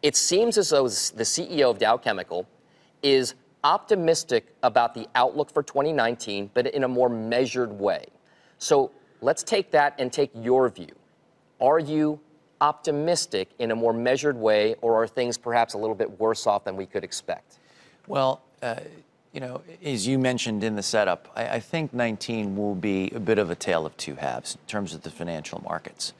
It seems as though the CEO of Dow Chemical is optimistic about the outlook for 2019, but in a more measured way. So let's take that and take your view. Are you optimistic in a more measured way, or are things perhaps a little bit worse off than we could expect? Well, you know, as you mentioned in the setup, I think 19 will be a bit of a tale of two halves in terms of the financial markets.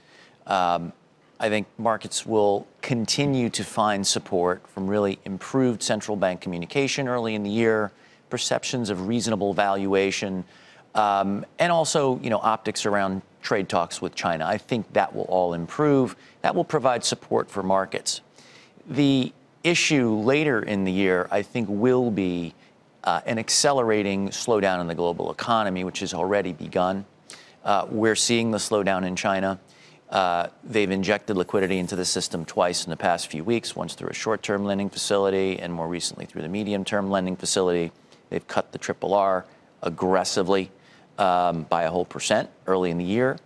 I think markets will continue to find support from really improved central bank communication early in the year, perceptions of reasonable valuation, and also, you know, optics around trade talks with China. I think that will all improve. That will provide support for markets. The issue later in the year, I think, will be an accelerating slowdown in the global economy, which has already begun. We're seeing the slowdown in China. They've injected liquidity into the system twice in the past few weeks, once through a short-term lending facility and more recently through the medium-term lending facility. They've cut the RRR aggressively by a whole percent early in the year.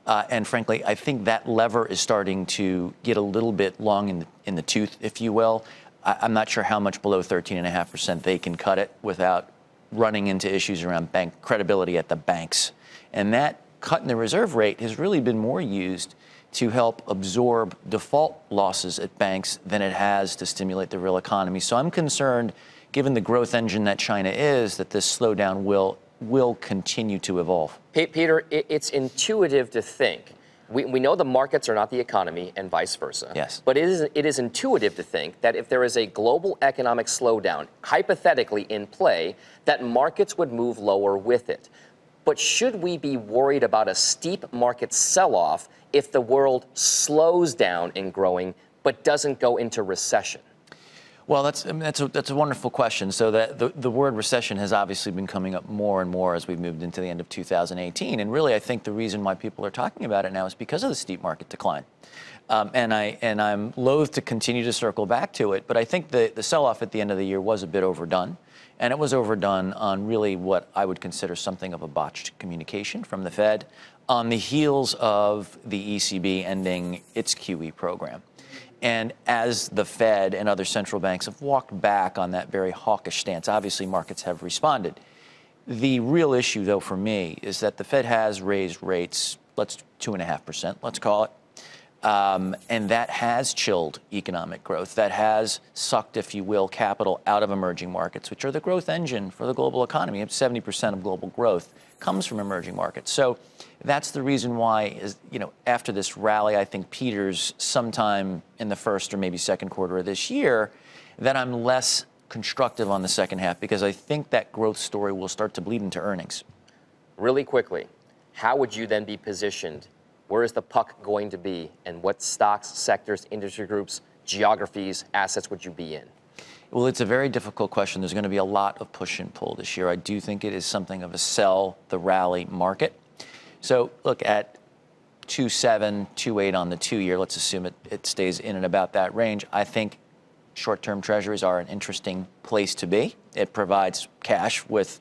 And frankly, I think that lever is starting to get a little bit long in the tooth, if you will. I'm not sure how much below 13.5% they can cut it without running into issues around bank credibility at the banks. And that cut in the reserve rate has really been more used to help absorb default losses at banks than it has to stimulate the real economy. So I'm concerned, given the growth engine that China is, that this slowdown will continue to evolve. Peter, it's intuitive to think. We know the markets are not the economy and vice versa. Yes. But it is intuitive to think that if there is a global economic slowdown, hypothetically in play, that markets would move lower with it. But should we be worried about a steep market sell-off if the world slows down in growing but doesn't go into recession? Well, that's a wonderful question. So the word recession has obviously been coming up more and more as we've moved into the end of 2018. And really, I think the reason why people are talking about it now is because of the steep market decline. And I'm loath to continue to circle back to it, but I think the sell-off at the end of the year was a bit overdone. And it was overdone on really what I would consider something of a botched communication from the Fed on the heels of the ECB ending its QE program. And as the Fed and other central banks have walked back on that very hawkish stance, obviously markets have responded. The real issue, though, for me, is that the Fed has raised rates, 2.5%, let's call it. And that has chilled economic growth. That has sucked, if you will, capital out of emerging markets, which are the growth engine for the global economy. 70% of global growth comes from emerging markets. So that's the reason why, after this rally, I think Peter's sometime in the first or maybe second quarter of this year, that I'm less constructive on the second half, because I think that growth story will start to bleed into earnings. Really quickly, how would you then be positioned? Where is the puck going to be, and what stocks, sectors, industry groups, geographies, assets would you be in? Well, it's a very difficult question. There's going to be a lot of push and pull this year. I do think it is something of a sell the rally market. So look at 2.7, 2.8 on the 2-year. Let's assume it stays in and about that range. I think short-term treasuries are an interesting place to be. It provides cash with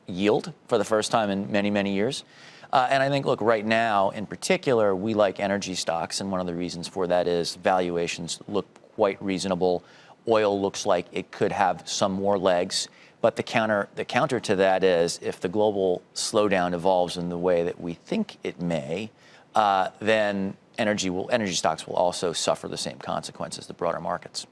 yield for the first time in many, many years. And I think, look, right now, in particular, we like energy stocks, and one of the reasons for that is valuations look quite reasonable. Oil looks like it could have some more legs. But the counter to that is, if the global slowdown evolves in the way that we think it may, then energy stocks will also suffer the same consequences, the broader markets.